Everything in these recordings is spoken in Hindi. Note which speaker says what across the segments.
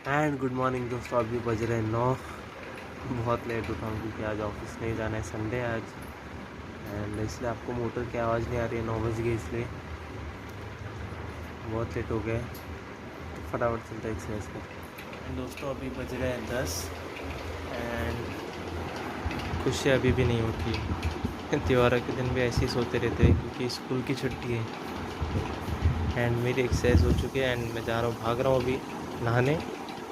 Speaker 1: एंड गुड मॉर्निंग दोस्तों। अभी बज रहे हैं 9। बहुत लेट उठा हूँ क्योंकि आज ऑफिस नहीं जाना है, संडे है आज। एंड इसलिए आपको मोटर की आवाज़ नहीं आ रही है, 9 बज गई इसलिए बहुत लेट हो गया है। तो फटाफट चलते एक्सरसाइज कर। एंड दोस्तों अभी बज रहे हैं 10 एंड खुशी अभी भी नहीं उठी। त्योहारों के दिन भी ऐसे ही सोते रहते हैं क्योंकि स्कूल की छुट्टी है। एंड मेरी एक्सरसाइज हो चुकी है एंड मैं जा रहा हूँ, भाग रहा हूँ अभी नहाने।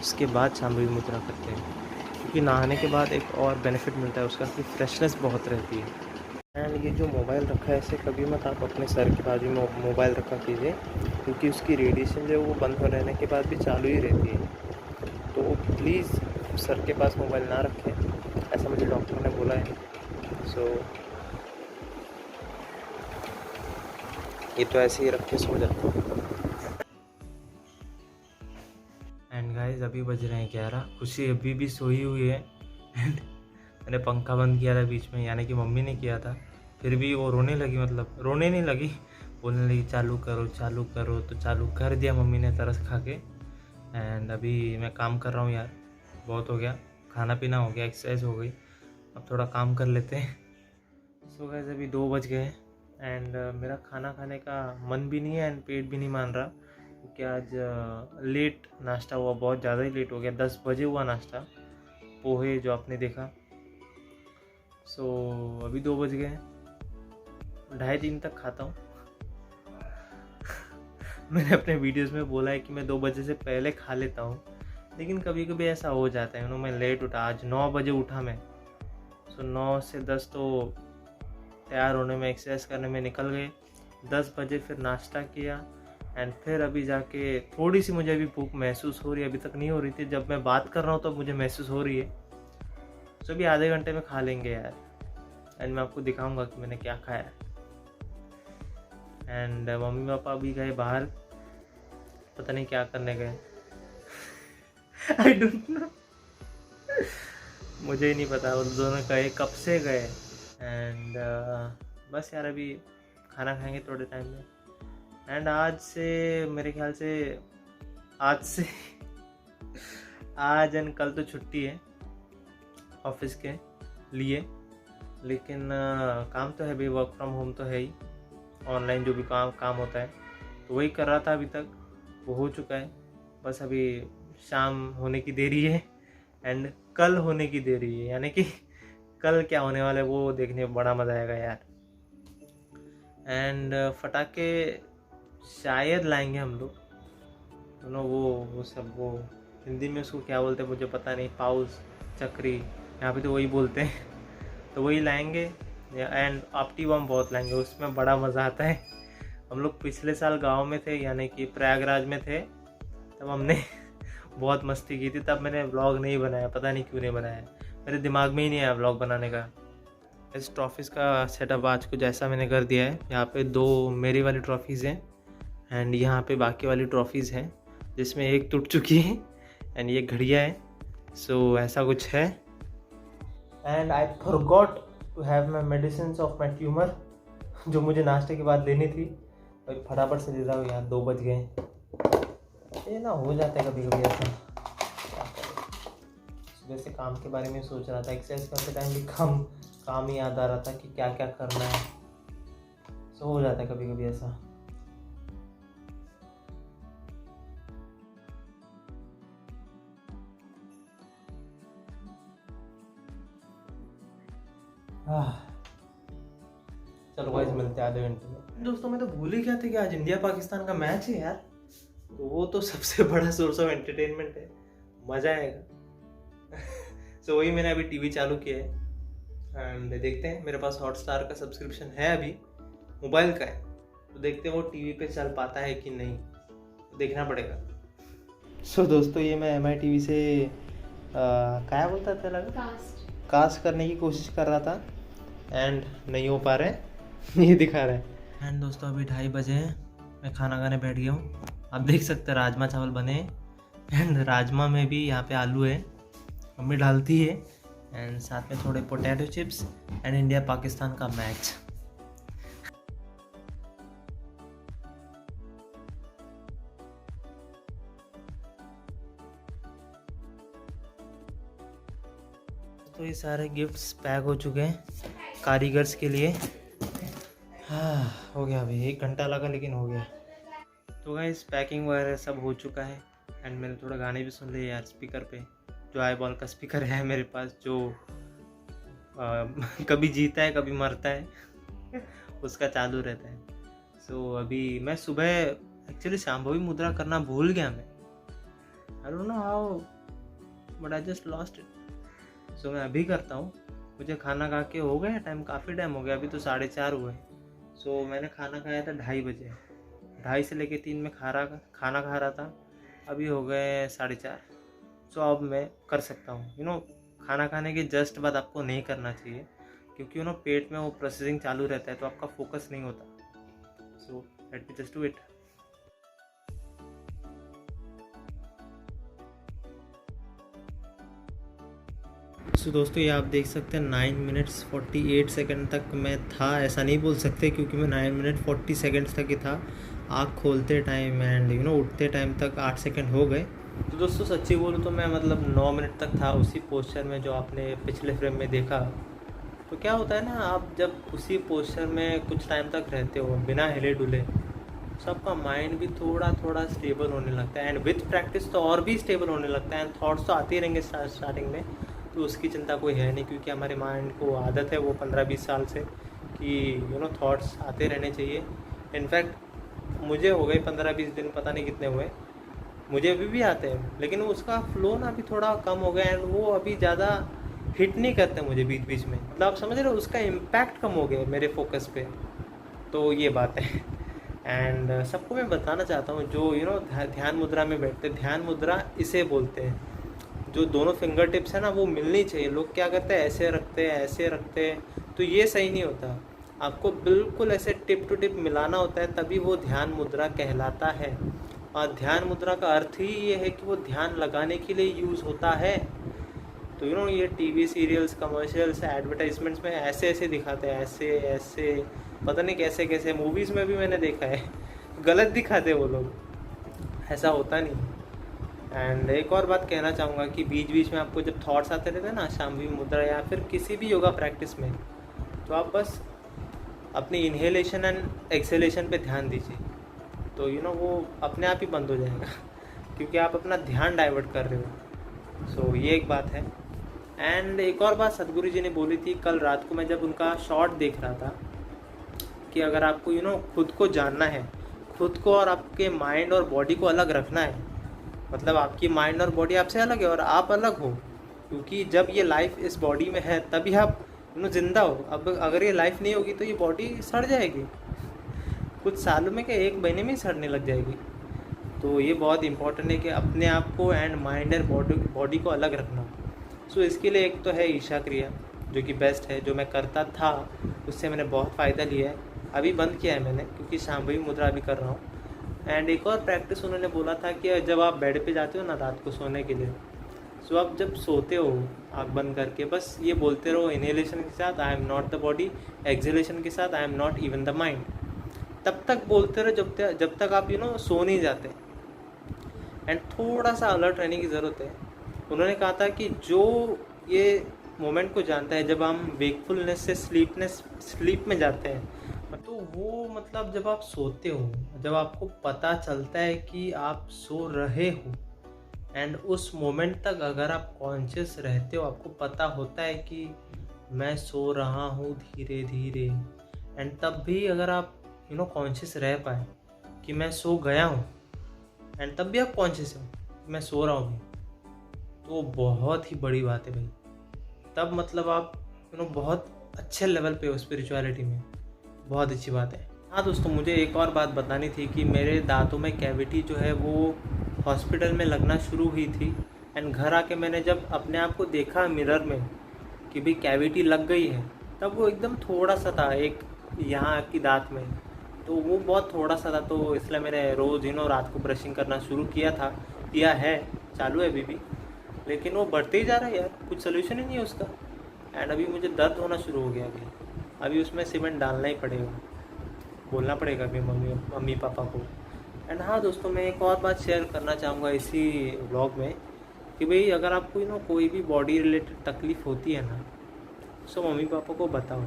Speaker 1: उसके बाद शांभवी मुद्रा करते हैं क्योंकि नहाने के बाद एक और बेनिफिट मिलता है उसका कि फ्रेशनेस बहुत रहती है। एंड ये जो मोबाइल रखा है इसे कभी मत आप अपने सर के बाजू में मोबाइल रखा कीजिए क्योंकि उसकी रेडिएशन जो है वो बंद हो रहने के बाद भी चालू ही रहती है। तो प्लीज़ सर के पास मोबाइल ना रखें, ऐसा मुझे डॉक्टर ने बोला है। सो ये तो ऐसे ही रख के सो जाता हूँ। एंड गाइस अभी बज रहे हैं 11। खुशी अभी भी सोई हुई है एंड मैंने पंखा बंद किया था बीच में, यानी कि मम्मी ने किया था। फिर भी वो रोने लगी, मतलब रोने नहीं लगी, बोलने लगी चालू करो चालू करो, तो चालू कर दिया मम्मी ने तरस खा के। एंड अभी मैं काम कर रहा हूँ यार, बहुत हो गया, खाना पीना हो गया, एक्सरसाइज हो गई, अब थोड़ा काम कर लेते हैं। सो गाइस अभी 2 बज गए एंड मेरा खाना खाने का मन भी नहीं है एंड पेट भी नहीं मान रहा क्योंकि आज लेट नाश्ता हुआ, बहुत ज़्यादा ही लेट हो गया। 10 बजे हुआ नाश्ता, पोहे जो आपने देखा। सो अभी 2 बज गए, 2:30-3 तक खाता हूँ। मैंने अपने वीडियोस में बोला है कि मैं 2 बजे से पहले खा लेता हूँ, लेकिन कभी कभी ऐसा हो जाता है। मैं लेट उठा, आज 9 बजे उठा मैं। सो 9 से 10 तो तैयार होने में, एक्सरसाइज करने में निकल गए। 10 बजे फिर नाश्ता किया एंड फिर अभी जाके थोड़ी सी मुझे अभी भूख महसूस हो रही है, अभी तक नहीं हो रही थी, जब मैं बात कर रहा हूँ तो मुझे महसूस हो रही है। सो अभी आधे घंटे में खा लेंगे यार एंड मैं आपको दिखाऊंगा कि मैंने क्या खाया। एंड मम्मी पापा भी गए बाहर, पता नहीं क्या करने गए। आई डोंट नो, मुझे ही नहीं पता वो दोनों गए कब से गए। एंड बस यार अभी खाना खाएंगे थोड़े टाइम में। एंड आज से मेरे ख्याल से आज से आज एंड कल तो छुट्टी है ऑफिस के लिए, लेकिन काम तो है भी, वर्क फ्रॉम होम तो है ही। ऑनलाइन जो भी काम होता है तो वही कर रहा था अभी तक, वो हो चुका है। बस अभी शाम होने की देरी है एंड कल होने की देरी है, यानी कि कल क्या होने वाला है वो देखने में बड़ा मज़ा आएगा यार। एंड फटाके शायद लाएंगे हम लोग दोनों, वो सब, वो हिंदी में उसको क्या बोलते हैं मुझे पता नहीं, पाउस, चक्री, यहाँ पे तो वही बोलते हैं। तो वही लाएंगे एंड आपटी बम बहुत लाएंगे, उसमें बड़ा मज़ा आता है। हम लोग पिछले साल गांव में थे, यानी कि प्रयागराज में थे, तब हमने बहुत मस्ती की थी। तब मैंने व्लॉग नहीं बनाया, पता नहीं क्यों नहीं बनाया, मेरे दिमाग में ही नहीं आया व्लॉग बनाने का। इस ट्रॉफीज़ का सेटअप आज कुछ ऐसा मैंने कर दिया है। यहाँ पे 2 मेरी वाली ट्रॉफीज़ हैं एंड यहाँ पे बाकी वाली ट्रॉफीज़ हैं, जिसमें एक टूट चुकी है एंड ये घड़िया है। सो ऐसा कुछ है। And I forgot to have my medicine of my tumour, जो मुझे नाश्ते के बाद लेनी थी। और फटाफट से दे रहा हूँ यार, 2 बज गए। ये ना हो जाता है कभी कभी ऐसा, क्या करें। सुबह से काम के बारे में सोच रहा था, एक्सरसाइज करते टाइम भी काम ही याद आ रहा था कि क्या क्या करना है। सो हो जाता है कभी कभी ऐसा। चलो गाइस मिलते हैं आधे घंटे में। दोस्तों मैं तो भूल ही गया था कि आज इंडिया पाकिस्तान का मैच है यार, तो वो तो सबसे बड़ा सोर्स ऑफ एंटरटेनमेंट है, मज़ा आएगा। सो वही मैंने अभी टीवी चालू किया है एंड देखते हैं। मेरे पास हॉटस्टार का सब्सक्रिप्शन है अभी, मोबाइल का है, तो देखते हैं वो टीवी पे चल पाता है कि नहीं, तो देखना पड़ेगा। सो दोस्तों ये मैं MI TV से क्या बोलता था लगा कास्ट करने की कोशिश कर रहा था एंड नहीं हो पा रहे। ये दिखा रहे हैं। एंड दोस्तों अभी 2:30 बजे हैं, मैं खाना खाने बैठ गया हूँ। आप देख सकते हैं राजमा चावल बने हैं एंड राजमा में भी यहाँ पे आलू है, मम्मी डालती है, एंड साथ में थोड़े potato chips and India Pakistan का मैच। दोस्तों ये सारे गिफ्ट्स पैक हो चुके हैं कारीगर्स के लिए। हाँ हो गया, अभी 1 घंटा लगा लेकिन हो गया। तो गाइस पैकिंग वगैरह सब हो चुका है एंड मैंने थोड़ा गाने भी सुन लिए यार स्पीकर पे। जो आई बॉल का स्पीकर है मेरे पास, जो कभी जीता है कभी मरता है उसका चालू रहता है। सो अभी मैं सुबह एक्चुअली शांभवी मुद्रा करना भूल गया मैं। I don't know how but I just lost it. So मैं अभी करता हूँ। मुझे खाना खा के हो गया टाइम, काफ़ी टाइम हो गया, अभी तो 4:30 हुए। सो मैंने खाना खाया था 2:30 बजे, 2:30 से लेके 3 में खाना खा रहा था। अभी हो गए 4:30। सो अब मैं कर सकता हूँ। खाना खाने के जस्ट बाद आपको नहीं करना चाहिए, क्योंकि पेट में वो प्रोसेसिंग चालू रहता है तो आपका फोकस नहीं होता। So let me just do it. So दोस्तों ये आप देख सकते हैं 9 मिनट्स 48 सेकंड तक मैं था। ऐसा नहीं बोल सकते क्योंकि मैं 9 मिनट 40 सेकंड्स तक ही था। आँख खोलते टाइम एंड उठते टाइम तक 8 सेकंड हो गए। तो दोस्तों सच्ची बोलूँ तो मैं 9 मिनट तक था उसी पोस्चर में जो आपने पिछले फ्रेम में देखा। तो क्या होता है ना, आप जब उसी पोस्चर में कुछ टाइम तक रहते हो बिना हिले डुले, तो आपका माइंड भी थोड़ा थोड़ा स्टेबल होने लगता है एंड विथ प्रैक्टिस तो और भी स्टेबल होने लगता है। एंड थॉट्स तो आते ही रहेंगे स्टार्टिंग में, तो उसकी चिंता कोई है नहीं, क्योंकि हमारे माइंड को आदत है वो 15-20 साल से कि थॉट्स आते रहने चाहिए। इनफैक्ट मुझे हो गए 15-20 दिन, पता नहीं कितने हुए, मुझे अभी भी आते हैं, लेकिन उसका फ्लो ना अभी थोड़ा कम हो गया एंड वो अभी ज़्यादा हिट नहीं करते मुझे बीच बीच में। मतलब आप समझ रहे हो, उसका इम्पैक्ट कम हो गया मेरे फोकस पे। तो ये बात है। एंड सबको मैं बताना चाहता हूँ जो ध्यान मुद्रा में बैठते, ध्यान मुद्रा इसे बोलते हैं। जो दोनों फिंगर टिप्स है ना वो मिलनी चाहिए। लोग क्या करते हैं, ऐसे रखते हैं ऐसे रखते हैं, तो ये सही नहीं होता। आपको बिल्कुल ऐसे टिप टू टिप मिलाना होता है, तभी वो ध्यान मुद्रा कहलाता है। और ध्यान मुद्रा का अर्थ ही ये है कि वो ध्यान लगाने के लिए यूज़ होता है। तो ये टीवी सीरियल्स, कमर्शियल्स, एडवर्टाइजमेंट्स में ऐसे ऐसे दिखाते हैं, ऐसे ऐसे, पता नहीं कैसे कैसे। मूवीज़ में भी मैंने देखा है गलत दिखाते वो लोग, ऐसा होता नहीं। एंड एक और बात कहना चाहूँगा कि बीच बीच में आपको जब थॉट्स आते रहते हैं ना शांभवी मुद्रा या फिर किसी भी योगा प्रैक्टिस में, तो आप बस अपनी इन्हेलेशन एंड एक्सेलेशन पे ध्यान दीजिए। तो वो अपने आप ही बंद हो जाएगा क्योंकि आप अपना ध्यान डाइवर्ट कर रहे हो। सो ये एक बात है। एंड एक और बात सदगुरु जी ने बोली थी कल रात को, मैं जब उनका शॉर्ट देख रहा था, कि अगर आपको खुद को जानना है, खुद को और आपके माइंड और बॉडी को अलग रखना है, मतलब आपकी माइंड और बॉडी आपसे अलग है और आप अलग हो, क्योंकि जब ये लाइफ इस बॉडी में है तभी आप जिंदा हो। अब अगर ये लाइफ नहीं होगी तो ये बॉडी सड़ जाएगी, कुछ सालों में क्या 1 महीने में ही सड़ने लग जाएगी। तो ये बहुत इंपॉर्टेंट है कि अपने आप को एंड माइंड और बॉडी को अलग रखना। सो इसके लिए एक तो है ईशा क्रिया जो कि बेस्ट है, जो मैं करता था, उससे मैंने बहुत फ़ायदा लिया है। अभी बंद किया है मैंने क्योंकि शांभवी मुद्रा भी कर रहा हूँ। एंड एक और प्रैक्टिस उन्होंने बोला था कि जब आप बेड पे जाते हो ना रात को सोने के लिए, सो आप जब सोते हो आँख बंद करके बस ये बोलते रहो इनहेलेशन के साथ I am not the body, exhalation के साथ I am not even the mind. तब तक बोलते रहो जब तक आप सो नहीं जाते। एंड थोड़ा सा अलर्ट रहने की ज़रूरत है। उन्होंने कहा था कि जो ये मोमेंट को जानता है जब हम वेकफुलनेस से स्लीप में जाते हैं, तो वो मतलब जब आप सोते हो, जब आपको पता चलता है कि आप सो रहे हो, एंड उस मोमेंट तक अगर आप कॉन्शियस रहते हो, आपको पता होता है कि मैं सो रहा हूँ धीरे धीरे, एंड तब भी अगर आप कॉन्शियस रह पाए कि मैं सो गया हूँ, एंड तब भी आप कॉन्शियस हो कि मैं सो रहा हूँ, तो बहुत ही बड़ी बात है भाई। तब मतलब आप बहुत अच्छे लेवल पे हो स्पिरिचुअलिटी में, बहुत अच्छी बात है। हाँ दोस्तों, मुझे एक और बात बतानी थी कि मेरे दांतों में कैविटी जो है वो हॉस्पिटल में लगना शुरू हुई थी। एंड घर आके मैंने जब अपने आप को देखा मिरर में कि भाई कैविटी लग गई है, तब वो एकदम थोड़ा सा था, एक यहाँ की दांत में, तो वो बहुत थोड़ा सा था। तो इसलिए मैंने रोज़ रात को ब्रशिंग करना शुरू किया है, चालू है अभी भी, लेकिन वो बढ़ते ही जा रहा है यार, कुछ सोल्यूशन ही नहीं है उसका। एंड अभी मुझे दर्द होना शुरू हो गया। अभी उसमें सीमेंट डालना ही पड़ेगा, बोलना पड़ेगा अभी मम्मी पापा को। एंड हाँ दोस्तों, मैं एक और बात शेयर करना चाहूँगा इसी व्लॉग में कि भाई अगर आपको कोई भी बॉडी रिलेटेड तकलीफ़ होती है ना, सो मम्मी पापा को बताओ।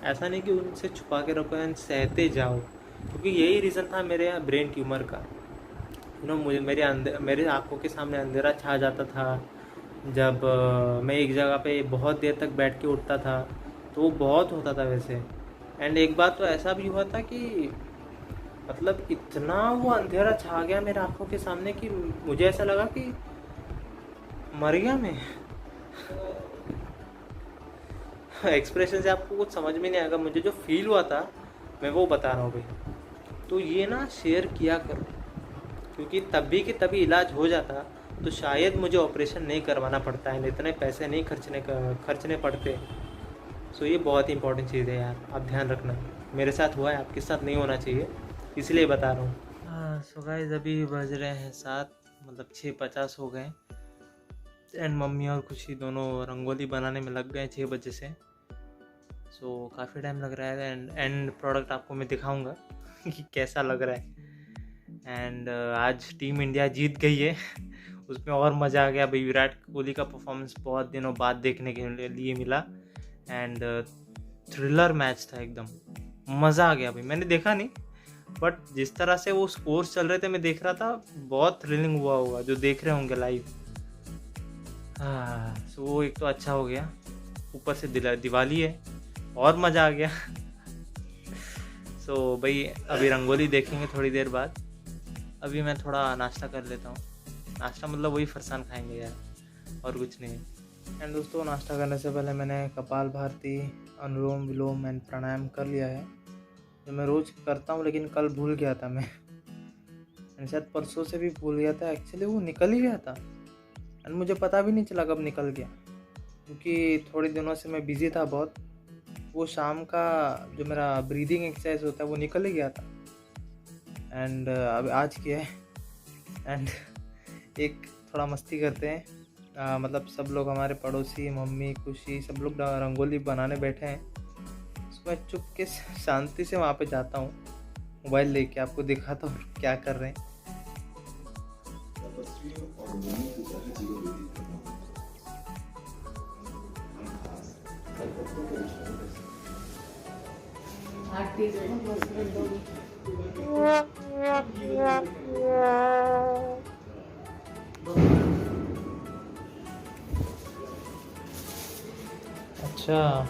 Speaker 1: ऐसा नहीं कि उनसे छुपा के रखो एंड सहते जाओ, क्योंकि यही रीज़न था मेरे यहाँ ब्रेन ट्यूमर का। मुझे मेरे आंखों के सामने अंधेरा छा जाता था जब मैं एक जगह पे बहुत देर तक बैठ के उठता था, तो वो बहुत होता था वैसे। एंड एक बार तो ऐसा भी हुआ था कि मतलब इतना वो अंधेरा छा गया मेरे आंखों के सामने कि मुझे ऐसा लगा कि मर गया मैं। एक्सप्रेशन से आपको कुछ समझ में नहीं आएगा, मुझे जो फील हुआ था मैं वो बता रहा हूँ भाई। तो ये ना शेयर किया करो, क्योंकि तभी के तभी इलाज हो जाता तो शायद मुझे ऑपरेशन नहीं करवाना पड़ता है, इतने पैसे नहीं खर्चने पड़ते। सो ये बहुत ही इंपॉर्टेंट चीज़ है यार, आप ध्यान रखना। मेरे साथ हुआ है, आपके साथ नहीं होना चाहिए, इसलिए बता रहा हूँ। हाँ, सो गाइस अभी बज रहे हैं 7, मतलब 6:50 हो गए। एंड मम्मी और खुशी दोनों रंगोली बनाने में लग गए 6 बजे से। सो काफ़ी टाइम लग रहा है एंड एंड प्रोडक्ट आपको मैं दिखाऊंगा कि कैसा लग रहा है। एंड आज टीम इंडिया जीत गई है उसमें और मज़ा आ गया भाई। विराट कोहली का परफॉर्मेंस बहुत दिनों बाद देखने के लिए मिला एंड थ्रिलर मैच था एकदम, मज़ा आ गया भाई। मैंने देखा नहीं, बट जिस तरह से वो स्कोर्स चल रहे थे मैं देख रहा था, बहुत थ्रिलिंग हुआ होगा जो देख रहे होंगे लाइव। हाँ, सो वो एक तो अच्छा हो गया, ऊपर से दिवाली है और मज़ा आ गया। सो भाई अभी रंगोली देखेंगे थोड़ी देर बाद। अभी मैं थोड़ा नाश्ता कर लेता हूँ। नाश्ता मतलब वही फरसान खाएंगे यार, और कुछ नहीं। एंड दोस्तों, नाश्ता करने से पहले मैंने कपाल भारती, अनुलोम विलोम एंड प्राणायाम कर लिया है, जो मैं रोज़ करता हूँ, लेकिन कल भूल गया था मैं। एंड शायद परसों से भी भूल गया था, एक्चुअली वो निकल ही गया था एंड मुझे पता भी नहीं चला कब निकल गया, क्योंकि थोड़े दिनों से मैं बिज़ी था बहुत। वो शाम का जो मेरा ब्रीदिंग एक्सरसाइज होता है वो निकल ही गया था एंड अब आज किया है। एंड एक थोड़ा मस्ती करते हैं, मतलब सब लोग हमारे पड़ोसी, मम्मी, खुशी, सब लोग रंगोली बनाने बैठे हैं। उसको मैं चुप के शांति से वहाँ पे जाता हूँ, मोबाइल लेके आपको दिखाता हूँ क्या कर रहे हैं। अच्छा,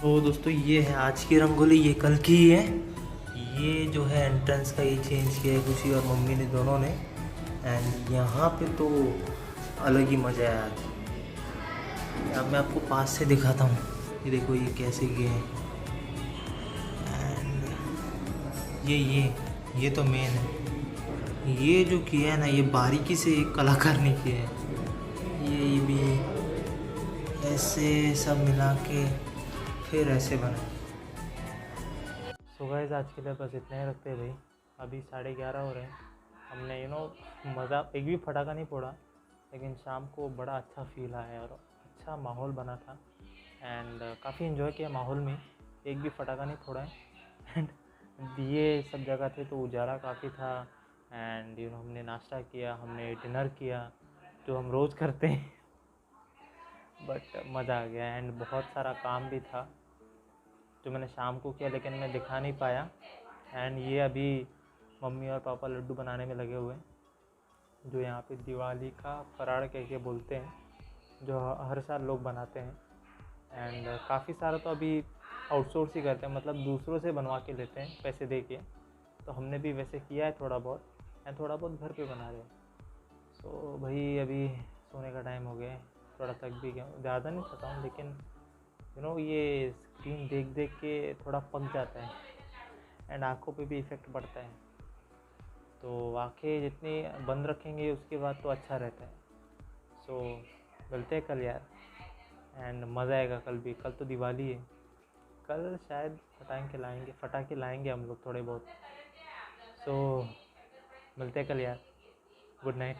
Speaker 1: तो दोस्तों ये है आज की रंगोली, ये कल की ही है। ये जो है एंट्रेंस का ये चेंज किया है खुशी और मम्मी ने, दोनों ने। एंड यहाँ पे तो अलग ही मज़ा है यार। अब मैं आपको पास से दिखाता हूँ, ये देखो ये कैसे किए हैं। एंड ये तो मेन है, ये जो किया है ना, ये बारीकी से एक कलाकार ने किया है। ये भी ऐसे सब मिला के फिर ऐसे बना। सो गाइस आज के लिए बस इतना ही रखते हैं भाई। अभी 11:30 हो रहे हैं। हमने मज़ा, एक भी पटाखा नहीं फोड़ा, लेकिन शाम को बड़ा अच्छा फील आया और अच्छा माहौल बना था एंड काफ़ी इन्जॉय किया माहौल में। एक भी पटाखा नहीं फोड़ा है एंड दिए सब जगह थे तो उजाला काफ़ी था। एंड हमने नाश्ता किया, हमने डिनर किया, जो हम रोज़ करते हैं। बट मज़ा आ गया एंड बहुत सारा काम भी था जो मैंने शाम को किया, लेकिन मैं दिखा नहीं पाया। एंड ये अभी मम्मी और पापा लड्डू बनाने में लगे हुए हैं, जो यहाँ पे दिवाली का फराड़ कह के बोलते हैं, जो हर साल लोग बनाते हैं। एंड काफ़ी सारा तो अभी आउटसोर्स ही करते हैं, मतलब दूसरों से बनवा के लेते हैं पैसे दे के। तो हमने भी वैसे किया है थोड़ा बहुत, एंड थोड़ा बहुत घर पे बना रहे हैं। सो भाई अभी सोने का टाइम हो गया है, थोड़ा थक भी गया हूँ, ज़्यादा नहीं थका हूँ, लेकिन ये स्क्रीन देख देख के थोड़ा पक जाता है एंड आँखों पे भी इफ़ेक्ट पड़ता है। तो आँखें जितनी बंद रखेंगे उसके बाद तो अच्छा रहता है। सो मिलते हैं कल यार, एंड मज़ा आएगा कल भी। कल तो दिवाली है, कल शायद पटाखे लाएंगे हम लोग थोड़े बहुत। सो मिलते हैं कल यार, गुड नाइट।